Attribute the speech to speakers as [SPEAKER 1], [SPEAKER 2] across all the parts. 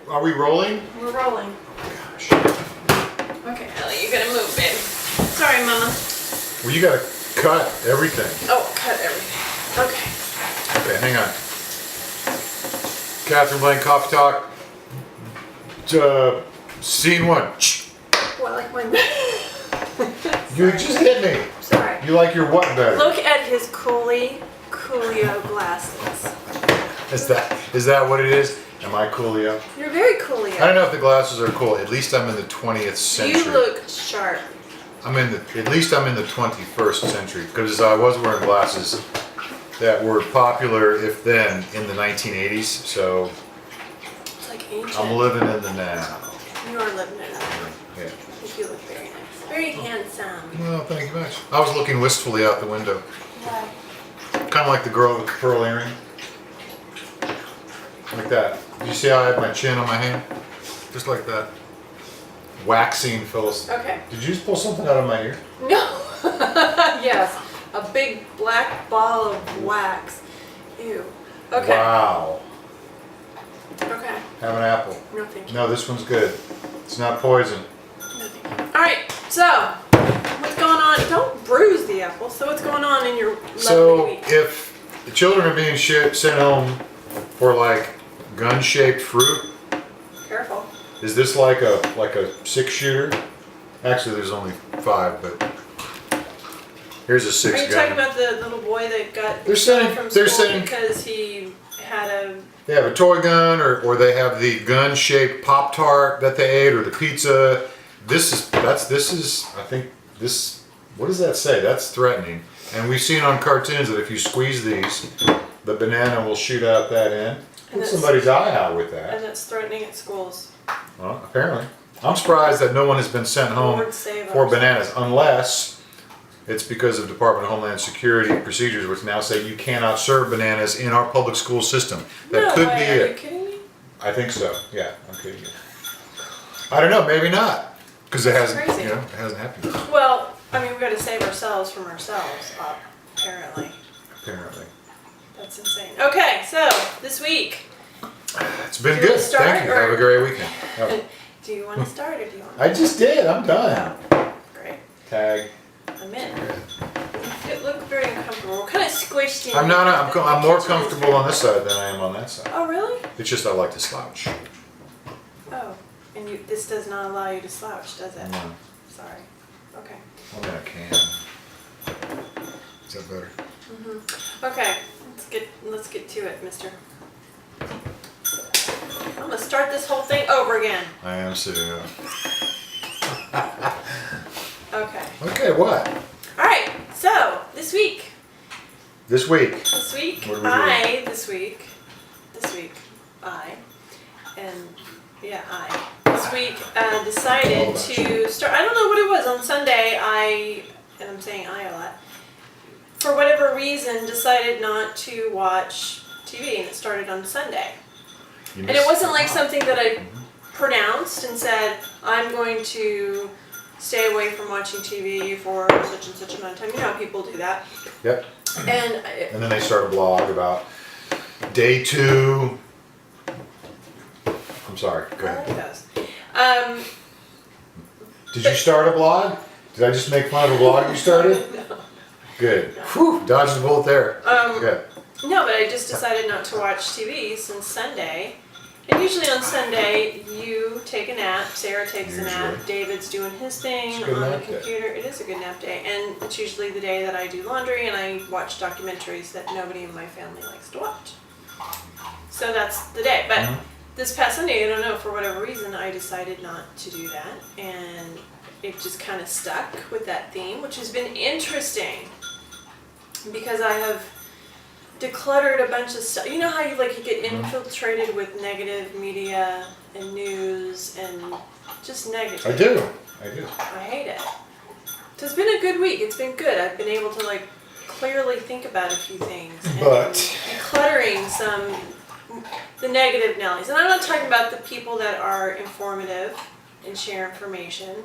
[SPEAKER 1] Are we rolling?
[SPEAKER 2] We're rolling.
[SPEAKER 1] Oh, gosh.
[SPEAKER 2] Okay, Ellie, you gotta move, babe. Sorry, Mama.
[SPEAKER 1] Well, you gotta cut everything.
[SPEAKER 2] Oh, cut everything. Okay.
[SPEAKER 1] Okay, hang on. Catherine Blaine, Coffee Talk. Scene 1.
[SPEAKER 2] Well, like my.
[SPEAKER 1] You just hit me.
[SPEAKER 2] Sorry.
[SPEAKER 1] You like your what better?
[SPEAKER 2] Look at his coolie-oh glasses.
[SPEAKER 1] Is that what it is? Am I coolio?
[SPEAKER 2] You're very coolio.
[SPEAKER 1] I don't know if the glasses are cool. At least I'm in the 20th century.
[SPEAKER 2] You look sharp.
[SPEAKER 1] At least I'm in the 21st century because I was wearing glasses that were popular, if then, in the 1980s. So
[SPEAKER 2] It's like ancient.
[SPEAKER 1] I'm living in the now.
[SPEAKER 2] You are living it up.
[SPEAKER 1] Yeah.
[SPEAKER 2] I think you look very nice. Very handsome.
[SPEAKER 1] Well, thank you much. I was looking wistfully out the window,
[SPEAKER 2] Why?
[SPEAKER 1] kind of like the girl with the pearl earring, like that. Did you see how I had my chin on my hand? Just like that. Waxing Phyllis.
[SPEAKER 2] Okay.
[SPEAKER 1] Did you just pull something out of my ear?
[SPEAKER 2] No. Yes. A big black ball of wax. Ew. Okay.
[SPEAKER 1] Wow.
[SPEAKER 2] Okay.
[SPEAKER 1] Have an apple.
[SPEAKER 2] No, thank you.
[SPEAKER 1] No, this one's good. It's not poison.
[SPEAKER 2] No, thank you. All right. So, what's going on? Don't bruise the apple. So, what's going on in your lovely
[SPEAKER 1] So,
[SPEAKER 2] week?
[SPEAKER 1] if the children are being sent home for like gun-shaped fruit,
[SPEAKER 2] Careful.
[SPEAKER 1] is this like a 6-shooter? Actually, there's only 5, but here's a 6
[SPEAKER 2] Are you
[SPEAKER 1] gun.
[SPEAKER 2] talking about the little boy that got
[SPEAKER 1] They're sending-
[SPEAKER 2] from
[SPEAKER 1] they're
[SPEAKER 2] school
[SPEAKER 1] sending-
[SPEAKER 2] because he had a...
[SPEAKER 1] They have a toy gun, or they have the gun-shaped Pop-Tart that they ate, or the pizza. This is, I think this, what does that say? That's threatening. And we've seen on cartoons that if you squeeze these, the banana will shoot out that end. Put somebody's eye out with that.
[SPEAKER 2] And that's threatening at schools.
[SPEAKER 1] Well, apparently. I'm surprised that no one has been sent home
[SPEAKER 2] Lord save
[SPEAKER 1] for
[SPEAKER 2] us.
[SPEAKER 1] bananas, unless it's because of Department of Homeland Security procedures, which now say you cannot serve bananas in our public school system. That
[SPEAKER 2] No
[SPEAKER 1] could
[SPEAKER 2] way.
[SPEAKER 1] be
[SPEAKER 2] Are you
[SPEAKER 1] it.
[SPEAKER 2] kidding me?
[SPEAKER 1] I think so. Yeah, I'm kidding you. I don't know. Maybe not, because it hasn't.
[SPEAKER 2] Crazy.
[SPEAKER 1] It hasn't happened yet,
[SPEAKER 2] Well, I mean, we've got to save ourselves from ourselves, apparently.
[SPEAKER 1] apparently.
[SPEAKER 2] That's insane. Okay, so this week,
[SPEAKER 1] It's been
[SPEAKER 2] Do you
[SPEAKER 1] good.
[SPEAKER 2] wanna start,
[SPEAKER 1] Thank you.
[SPEAKER 2] or-
[SPEAKER 1] Have a great weekend. Oh,
[SPEAKER 2] do you want to start or do you want
[SPEAKER 1] I just did. I'm done.
[SPEAKER 2] Great.
[SPEAKER 1] Tag.
[SPEAKER 2] I'm in. You look very uncomfortable. We're kind of squished in.
[SPEAKER 1] I'm not. I'm more
[SPEAKER 2] The kitchen is
[SPEAKER 1] comfortable
[SPEAKER 2] very-
[SPEAKER 1] on this side than I am on that side.
[SPEAKER 2] Oh, really?
[SPEAKER 1] It's just I like to slouch.
[SPEAKER 2] Oh, and this does not allow you to slouch, does it?
[SPEAKER 1] No.
[SPEAKER 2] Sorry. Okay.
[SPEAKER 1] I mean, I can. Is that better?
[SPEAKER 2] Okay, let's get to it, mister. I'm gonna start this whole thing over again.
[SPEAKER 1] I am sitting up.
[SPEAKER 2] Okay.
[SPEAKER 1] Okay, what?
[SPEAKER 2] All right. So this week,
[SPEAKER 1] This week.
[SPEAKER 2] This week,
[SPEAKER 1] What are we doing?
[SPEAKER 2] this week, this week, decided to start, I don't know what it was, on Sunday and I'm saying I a lot, for whatever reason decided not to watch TV, and it started on Sunday.
[SPEAKER 1] You
[SPEAKER 2] And it
[SPEAKER 1] missed
[SPEAKER 2] wasn't like
[SPEAKER 1] a lot.
[SPEAKER 2] something that I pronounced and said, I'm going to stay away from watching TV for such and such amount of time. You know how people do that.
[SPEAKER 1] Yep.
[SPEAKER 2] And
[SPEAKER 1] And then they start a blog about day 2. I'm sorry. Go
[SPEAKER 2] I like
[SPEAKER 1] ahead.
[SPEAKER 2] those.
[SPEAKER 1] Did you start a blog? Did I just make fun of a blog you started?
[SPEAKER 2] No.
[SPEAKER 1] Good. Whew, dodged the bullet there. Good.
[SPEAKER 2] No, but I just decided not to watch TV since Sunday. And usually on Sunday, you take a nap, Sarah takes a nap,
[SPEAKER 1] Usually.
[SPEAKER 2] David's doing his thing
[SPEAKER 1] It's a good
[SPEAKER 2] on the
[SPEAKER 1] nap day.
[SPEAKER 2] computer. It is a good nap day. And it's usually the day that I do laundry and I watch documentaries that nobody in my family likes to watch. So that's the day. But this past Sunday, I don't know, for whatever reason, I decided not to do that. And it just kind of stuck with that theme, which has been interesting. Because I have decluttered a bunch of stuff. You know how you get infiltrated with negative media and news and just negative.
[SPEAKER 1] I do.
[SPEAKER 2] I hate it. So it's been a good week. It's been good. I've been able to clearly think about a few things. And
[SPEAKER 1] But
[SPEAKER 2] decluttering the negative Nellies. And I'm not talking about the people that are informative and share information.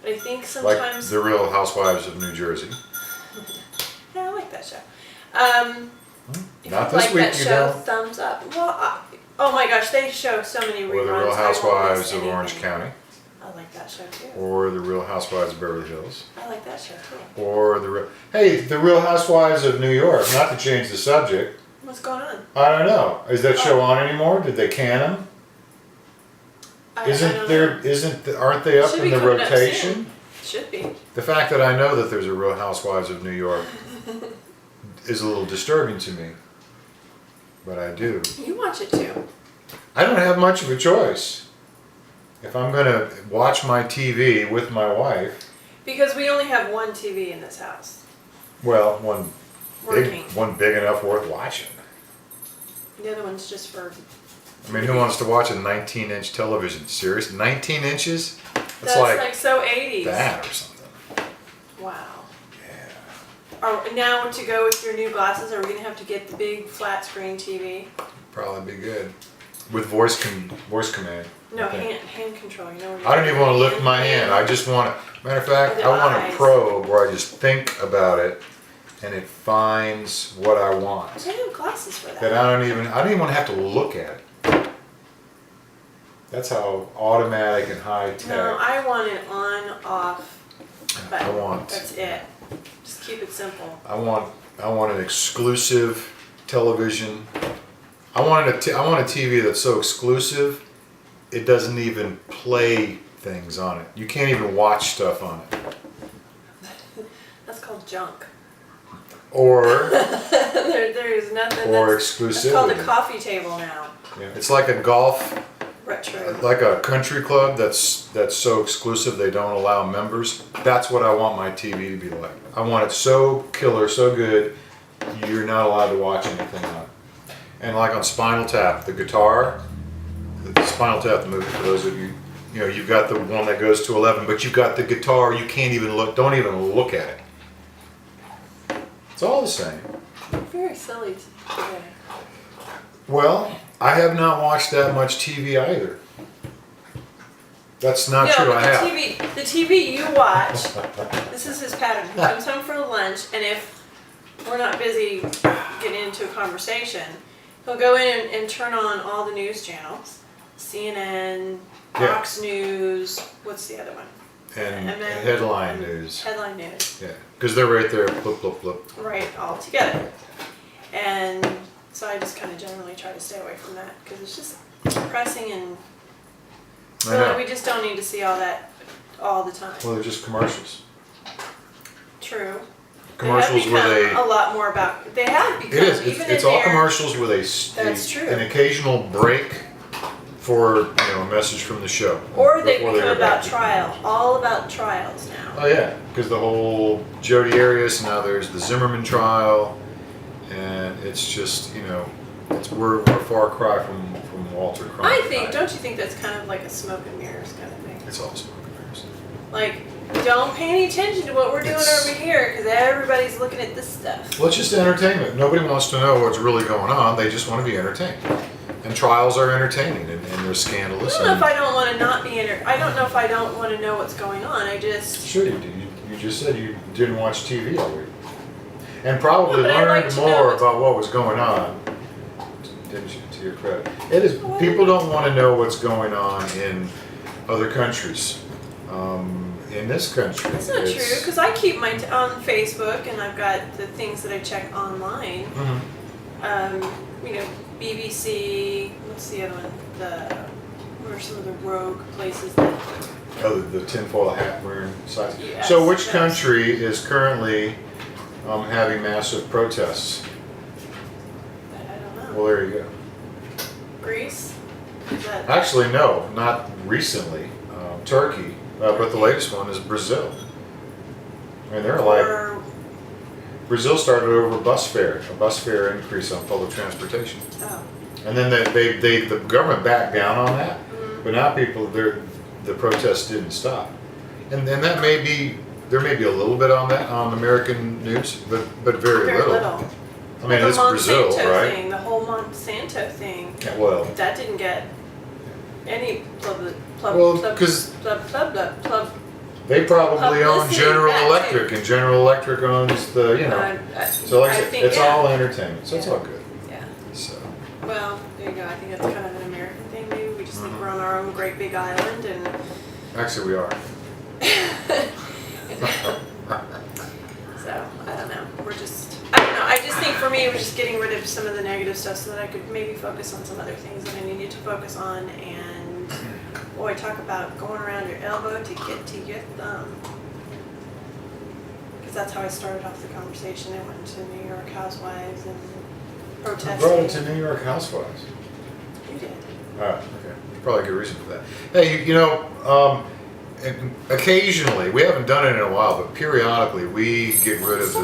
[SPEAKER 2] But I think
[SPEAKER 1] like
[SPEAKER 2] sometimes
[SPEAKER 1] the Real Housewives of New Jersey.
[SPEAKER 2] yeah, I like that show. If
[SPEAKER 1] Not
[SPEAKER 2] you
[SPEAKER 1] this
[SPEAKER 2] like
[SPEAKER 1] week,
[SPEAKER 2] that
[SPEAKER 1] you
[SPEAKER 2] show,
[SPEAKER 1] don't.
[SPEAKER 2] thumbs up. Well, oh my gosh, they show so many reruns.
[SPEAKER 1] Or the Real
[SPEAKER 2] I won't
[SPEAKER 1] Housewives
[SPEAKER 2] miss
[SPEAKER 1] of Orange
[SPEAKER 2] anything.
[SPEAKER 1] County.
[SPEAKER 2] I like that show too.
[SPEAKER 1] Or the Real Housewives of Beverly Hills.
[SPEAKER 2] I like that show too.
[SPEAKER 1] Or the Real Housewives of New York. Not to change the subject.
[SPEAKER 2] What's going on?
[SPEAKER 1] I don't know. Is that show on anymore? Did they can them?
[SPEAKER 2] I don't know.
[SPEAKER 1] Aren't they up
[SPEAKER 2] Should
[SPEAKER 1] in
[SPEAKER 2] be
[SPEAKER 1] the
[SPEAKER 2] coming up
[SPEAKER 1] rotation?
[SPEAKER 2] Should be.
[SPEAKER 1] The fact that I know that there's a Real Housewives of New York is a little disturbing to me. But I do.
[SPEAKER 2] You watch it too.
[SPEAKER 1] I don't have much of a choice. If I'm going to watch my TV with my wife,
[SPEAKER 2] Because we only have one TV in this house.
[SPEAKER 1] well,
[SPEAKER 2] Working.
[SPEAKER 1] one big enough worth watching.
[SPEAKER 2] The other one's just for.
[SPEAKER 1] I mean, who wants to watch a 19-inch television? Serious? 19 inches?
[SPEAKER 2] That's like so 80s.
[SPEAKER 1] that or something.
[SPEAKER 2] Wow.
[SPEAKER 1] Yeah.
[SPEAKER 2] Now to go with your new glasses, are we gonna have to get the big flat screen TV?
[SPEAKER 1] Probably be good. With voice command.
[SPEAKER 2] No,
[SPEAKER 1] I think.
[SPEAKER 2] hand control. You know. Where you
[SPEAKER 1] I don't even want to lift
[SPEAKER 2] hand-
[SPEAKER 1] my hand. I just want to, matter of fact,
[SPEAKER 2] Or the
[SPEAKER 1] I want
[SPEAKER 2] eyes.
[SPEAKER 1] a probe where I just think about it and it finds what I want.
[SPEAKER 2] I have glasses for that.
[SPEAKER 1] That I don't even want to have to look at it. That's how automatic and high tech.
[SPEAKER 2] No, I want an on-off button. That's it. Just keep it simple.
[SPEAKER 1] I want an exclusive television. I want a TV that's so exclusive, it doesn't even play things on it. You can't even watch stuff on it.
[SPEAKER 2] That's called junk.
[SPEAKER 1] Or
[SPEAKER 2] there is nothing.
[SPEAKER 1] Or
[SPEAKER 2] That's called a
[SPEAKER 1] exclusivity.
[SPEAKER 2] coffee table now.
[SPEAKER 1] Yeah, it's like a golf,
[SPEAKER 2] Retro.
[SPEAKER 1] like a country club that's so exclusive they don't allow members. That's what I want my TV to be like. I want it so killer, so good, you're not allowed to watch anything on it. And like on Spinal Tap, the guitar, the Spinal Tap, the movie, for those of you, you've got the one that goes to 11, but you've got the guitar, you can't even look, don't even look at it. It's all the same.
[SPEAKER 2] Very silly today.
[SPEAKER 1] Well, I have not watched that much TV either. That's not true,
[SPEAKER 2] but
[SPEAKER 1] I have.
[SPEAKER 2] the TV you watch, this is his pattern. He comes home for lunch, and if we're not busy getting into a conversation, he'll go in and turn on all the news channels. CNN, Fox News, what's the other one?
[SPEAKER 1] And
[SPEAKER 2] then-
[SPEAKER 1] headline news.
[SPEAKER 2] Headline news.
[SPEAKER 1] Yeah, because they're right there, blip, blip, blip.
[SPEAKER 2] Right, all together. And so I just kind of generally try to stay away from that because it's just depressing and
[SPEAKER 1] I
[SPEAKER 2] really
[SPEAKER 1] know.
[SPEAKER 2] we just don't need to see all that all the time.
[SPEAKER 1] Well, they're just commercials.
[SPEAKER 2] True.
[SPEAKER 1] Commercials
[SPEAKER 2] they
[SPEAKER 1] with
[SPEAKER 2] have become
[SPEAKER 1] a.
[SPEAKER 2] a lot more about. They have become.
[SPEAKER 1] It is.
[SPEAKER 2] Even
[SPEAKER 1] It's
[SPEAKER 2] in
[SPEAKER 1] all
[SPEAKER 2] their-
[SPEAKER 1] commercials with
[SPEAKER 2] That's true.
[SPEAKER 1] an occasional break for a message from the show.
[SPEAKER 2] Or they
[SPEAKER 1] before
[SPEAKER 2] become
[SPEAKER 1] go
[SPEAKER 2] about
[SPEAKER 1] back to-
[SPEAKER 2] trial. All about trials now.
[SPEAKER 1] Oh yeah, because the whole Jodi Arias, now there's the Zimmerman trial, and it's just we're a far cry from Walter Cronkite.
[SPEAKER 2] I think. Don't you think that's kind of like a smoke and mirrors kind of thing?
[SPEAKER 1] It's all smoke and mirrors.
[SPEAKER 2] Like, don't pay any attention to what we're doing
[SPEAKER 1] It's-
[SPEAKER 2] over here because everybody's looking at this stuff.
[SPEAKER 1] Well, it's just entertainment. Nobody wants to know what's really going on. They just want to be entertained. And trials are entertaining and they're scandalous.
[SPEAKER 2] I don't know if I don't want to not be I don't know if I don't want to know what's going on. I just.
[SPEAKER 1] Sure you did. You just said you didn't watch TV all week. And probably
[SPEAKER 2] No, but I'd like
[SPEAKER 1] learned
[SPEAKER 2] to know
[SPEAKER 1] more
[SPEAKER 2] what's-
[SPEAKER 1] about what was going on. Didn't you, to your credit. It is, people don't want to know what's going on in other countries. In this country.
[SPEAKER 2] That's not true because I keep my on Facebook and I've got the things that I check online.
[SPEAKER 1] Mhm.
[SPEAKER 2] BBC. What's the other one? What are some of the rogue places that?
[SPEAKER 1] Oh, the tinfoil hat wearing sites.
[SPEAKER 2] Yes,
[SPEAKER 1] So which
[SPEAKER 2] yes.
[SPEAKER 1] country is currently having massive protests?
[SPEAKER 2] I don't know.
[SPEAKER 1] Well, there you go.
[SPEAKER 2] Greece. Is that?
[SPEAKER 1] Actually, no, not recently. Turkey, but the latest one is Brazil. I mean, they're like,
[SPEAKER 2] Or,
[SPEAKER 1] Brazil started over a bus fare increase on public transportation.
[SPEAKER 2] oh.
[SPEAKER 1] And then the government backed down on that,
[SPEAKER 2] Mhm.
[SPEAKER 1] but now the protests didn't stop. And that may be, there may be a little bit on that, on American news, but very little. I mean,
[SPEAKER 2] the
[SPEAKER 1] it's Brazil,
[SPEAKER 2] Monsanto
[SPEAKER 1] right?
[SPEAKER 2] thing, the whole Monsanto thing,
[SPEAKER 1] Yeah, well,
[SPEAKER 2] that didn't get any
[SPEAKER 1] Well, 'cause they probably own
[SPEAKER 2] Publicity,
[SPEAKER 1] General
[SPEAKER 2] that too.
[SPEAKER 1] Electric, and General Electric owns the, so like I said,
[SPEAKER 2] think,
[SPEAKER 1] it's
[SPEAKER 2] yeah.
[SPEAKER 1] all entertainment, so it's all good. So
[SPEAKER 2] Well, there you go. I think that's kind of an American thing. Maybe we just think we're on our own great big island, and
[SPEAKER 1] actually, we are.
[SPEAKER 2] so I don't know. I don't know. I just think for me, it was just getting rid of some of the negative stuff so that I could maybe focus on some other things that I needed to focus on. And boy, talk about going around your elbow to get to your thumb. Because that's how I started off the conversation. I went to New York Housewives and protesting.
[SPEAKER 1] I brought it to New York Housewives.
[SPEAKER 2] You did.
[SPEAKER 1] Okay. Probably a good reason for that. Hey, and occasionally, we haven't done it in a while, but periodically we get rid of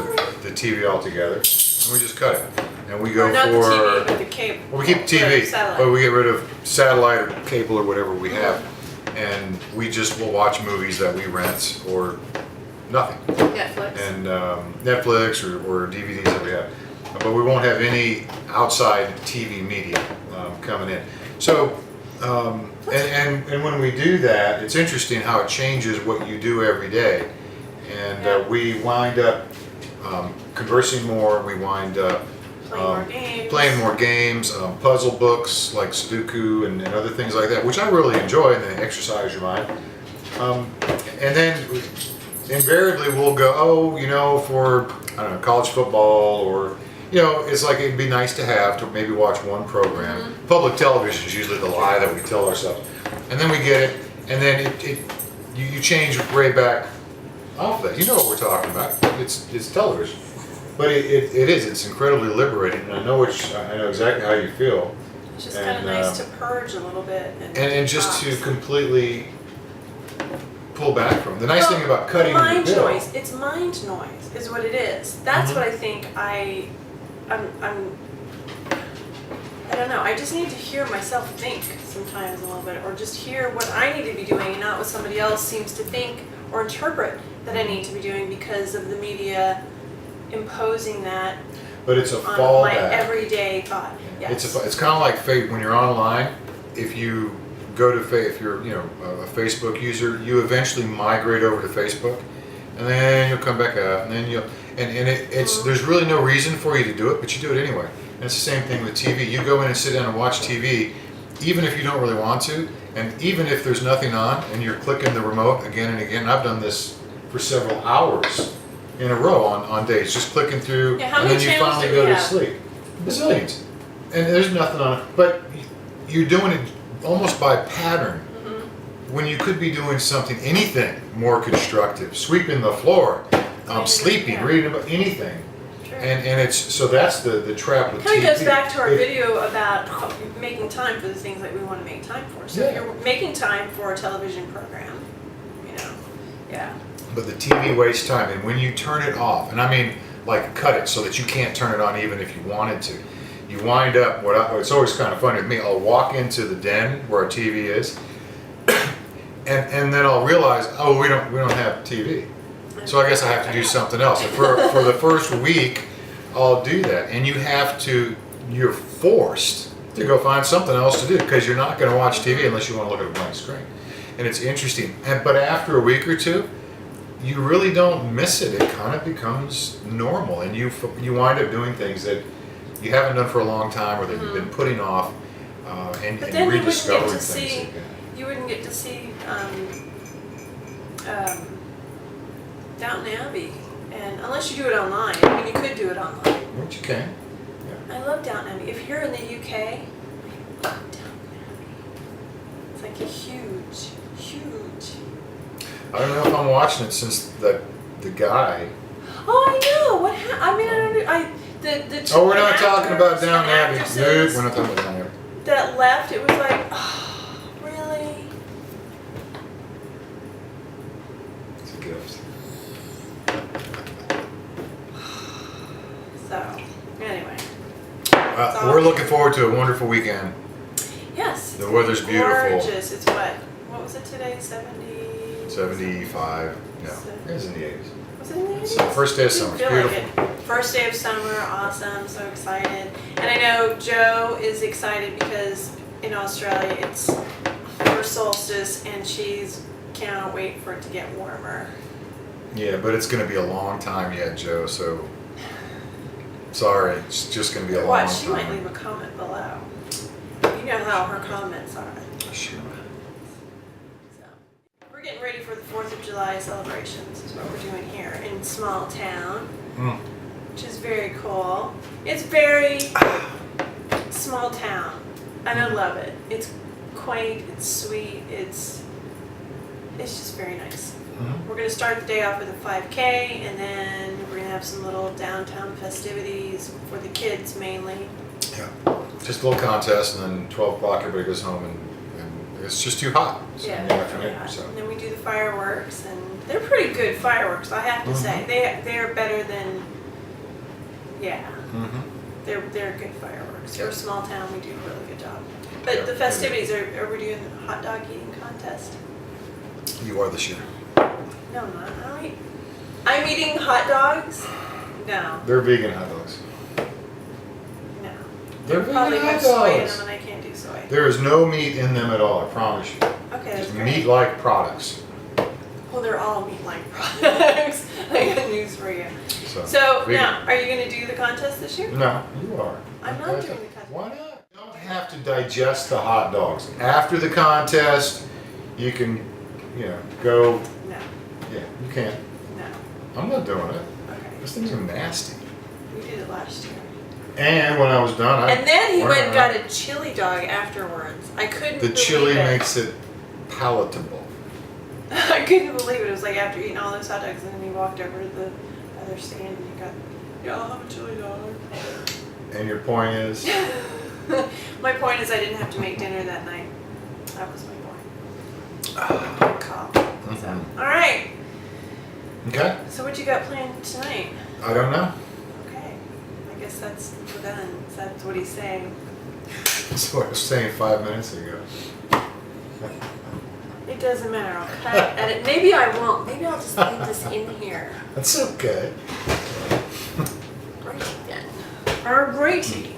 [SPEAKER 1] the TV altogether, and we just cut it. And we go
[SPEAKER 2] not
[SPEAKER 1] for...
[SPEAKER 2] the TV, but the cable.
[SPEAKER 1] Well, we keep the TV,
[SPEAKER 2] satellite.
[SPEAKER 1] but we get rid of satellite or cable or whatever we have, and we just will watch movies that we rent or nothing.
[SPEAKER 2] Netflix.
[SPEAKER 1] And Netflix or DVDs that we have. But we won't have any outside TV media coming in. So, and when we do that, it's interesting how it changes what you do every day. And we wind up conversing more, we wind up
[SPEAKER 2] playing more games,
[SPEAKER 1] puzzle books like Sudoku and other things like that, which I really enjoy, and they exercise your mind. And then invariably we'll go, for, I don't know, college football or, it's like it'd be nice to have to maybe watch one program. Public television is usually the lie that we tell ourselves. And then we get it, and then you change right back off that. You know what we're talking about. It's television. But it's incredibly liberating, and I know exactly how you feel.
[SPEAKER 2] It's just kind of nice to purge a little bit.
[SPEAKER 1] And just to completely pull back from. The nice thing about cutting
[SPEAKER 2] mind
[SPEAKER 1] the bill,
[SPEAKER 2] noise. It's mind noise, is what it is. That's what I think. I don't know. I just need to hear myself think sometimes a little bit, or just hear what I need to be doing, and not what somebody else seems to think or interpret that I need to be doing because of the media imposing that.
[SPEAKER 1] but it's a
[SPEAKER 2] On
[SPEAKER 1] fallback.
[SPEAKER 2] my everyday thought. Yes.
[SPEAKER 1] It's kind of like when you're online. If you go to if you're a Facebook user, you eventually migrate over to Facebook, and then you'll come back out, and then there's really no reason for you to do it, but you do it anyway. And it's the same thing with TV. You go in and sit down and watch TV, even if you don't really want to, and even if there's nothing on, and you're clicking the remote again and again. I've done this for several hours in a row on days, just clicking through, and then you finally go to sleep. Bazillions. And there's nothing on it, but you're doing it almost by pattern, when you could be doing anything more constructive, sweeping the floor, sleeping, reading about anything.
[SPEAKER 2] Sure.
[SPEAKER 1] And that's the trap with TV.
[SPEAKER 2] It kind of goes back to our video about making time for the things that we want to make time for. So if you're making time for a television program,
[SPEAKER 1] But the TV wastes time, and when you turn it off, and I mean like cut it so that you can't turn it on even if you wanted to, you wind up, it's always kind of funny with me, I'll walk into the den where our TV is, and then I'll realize, we don't have TV. So I guess I have to do something else. And for the first week, I'll do that. And you're forced to go find something else to do, because you're not going to watch TV unless you want to look at a blank screen. And it's interesting. But after a week or two, you really don't miss it. It kind of becomes normal, and you wind up doing things that you haven't done for a long time, or that you've been putting off, and rediscovering things.
[SPEAKER 2] You wouldn't get to see Downton Abbey, and unless you do it online. I mean, you could do it online.
[SPEAKER 1] Which you can.
[SPEAKER 2] I love Downton Abbey. If you're in the UK, I love Downton Abbey. It's like a huge.
[SPEAKER 1] I don't know if I'm watching it since the guy.
[SPEAKER 2] Oh, I know. What happened? I mean, I don't know. The
[SPEAKER 1] We're not talking about Downton Abbey.
[SPEAKER 2] actresses
[SPEAKER 1] We're not talking about Downton Abbey.
[SPEAKER 2] that left, it was like, really?
[SPEAKER 1] It's a gift.
[SPEAKER 2] So, anyway.
[SPEAKER 1] We're looking forward to a wonderful weekend.
[SPEAKER 2] Yes.
[SPEAKER 1] The weather's beautiful.
[SPEAKER 2] Gorgeous. It's what was it today?
[SPEAKER 1] 75. No, it was in the 80s.
[SPEAKER 2] Was it in the 80s?
[SPEAKER 1] It's the first day of summer. It's beautiful.
[SPEAKER 2] First day of summer. Awesome. So excited. And I know Joe is excited because in Australia it's first solstice, and she's cannot wait for it to get warmer.
[SPEAKER 1] Yeah, but it's going to be a long time yet, Joe, so Sorry, it's just gonna be a long
[SPEAKER 2] Watch, she
[SPEAKER 1] time.
[SPEAKER 2] might leave a comment below. You know how her comments are.
[SPEAKER 1] Sure.
[SPEAKER 2] So, we're getting ready for the 4th of July celebrations is what we're doing here in small town, which is very cool. It's very small town, and I love it. It's quaint, it's sweet, it's just very nice. We're going to start the day off with a 5K, and then we're going to have some little downtown festivities for the kids mainly.
[SPEAKER 1] Yeah. Just a little contest, and then 12 o'clock everybody goes home, and it's just too hot. So
[SPEAKER 2] Yeah,
[SPEAKER 1] in the
[SPEAKER 2] really
[SPEAKER 1] afternoon,
[SPEAKER 2] hot.
[SPEAKER 1] so.
[SPEAKER 2] And then we do the fireworks, and they're pretty good fireworks, I have to say. They're better than, they're good fireworks. For a small town, we do a really good job. But
[SPEAKER 1] Yeah,
[SPEAKER 2] the festivities, are we doing the hot dog eating contest?
[SPEAKER 1] You are this year.
[SPEAKER 2] No, I'm not. I don't eat. I'm eating hot dogs? No,
[SPEAKER 1] They're vegan hot dogs.
[SPEAKER 2] no.
[SPEAKER 1] They're vegan
[SPEAKER 2] Probably
[SPEAKER 1] hot
[SPEAKER 2] have soy in
[SPEAKER 1] dogs.
[SPEAKER 2] them, and I can't do soy.
[SPEAKER 1] There is no meat in them at all, I promise you.
[SPEAKER 2] Okay, that's
[SPEAKER 1] Just
[SPEAKER 2] great.
[SPEAKER 1] meat-like products.
[SPEAKER 2] Well, they're all meat-like products. I got news for you. So
[SPEAKER 1] vegan.
[SPEAKER 2] now, are you going to do the contest this year?
[SPEAKER 1] No, you are.
[SPEAKER 2] I'm not doing the contest.
[SPEAKER 1] Why not? You don't have to digest the hot dogs. After the contest, you can, go.
[SPEAKER 2] No,
[SPEAKER 1] Yeah, you can.
[SPEAKER 2] no.
[SPEAKER 1] I'm not doing it.
[SPEAKER 2] Okay.
[SPEAKER 1] Those things are nasty.
[SPEAKER 2] We did it last year.
[SPEAKER 1] And when I was done,
[SPEAKER 2] And then he went and got a chili dog afterwards. I couldn't
[SPEAKER 1] The
[SPEAKER 2] believe
[SPEAKER 1] chili
[SPEAKER 2] it.
[SPEAKER 1] makes it palatable.
[SPEAKER 2] I couldn't believe it. It was like after eating all those hot dogs, and then he walked over to the other stand and he got, yeah, I'll have a chili dog.
[SPEAKER 1] And your point is?
[SPEAKER 2] My point is I didn't have to make dinner that night. That was my point. Good call. So, all right.
[SPEAKER 1] Okay.
[SPEAKER 2] So what you got planned tonight?
[SPEAKER 1] I don't know.
[SPEAKER 2] Okay. I guess we're done. That's what he's saying.
[SPEAKER 1] That's what I was saying 5 minutes ago.
[SPEAKER 2] It doesn't matter. I'll cut at it. Maybe I won't. Maybe I'll just leave this in here.
[SPEAKER 1] That's okay.
[SPEAKER 2] Righty then. Alrighty.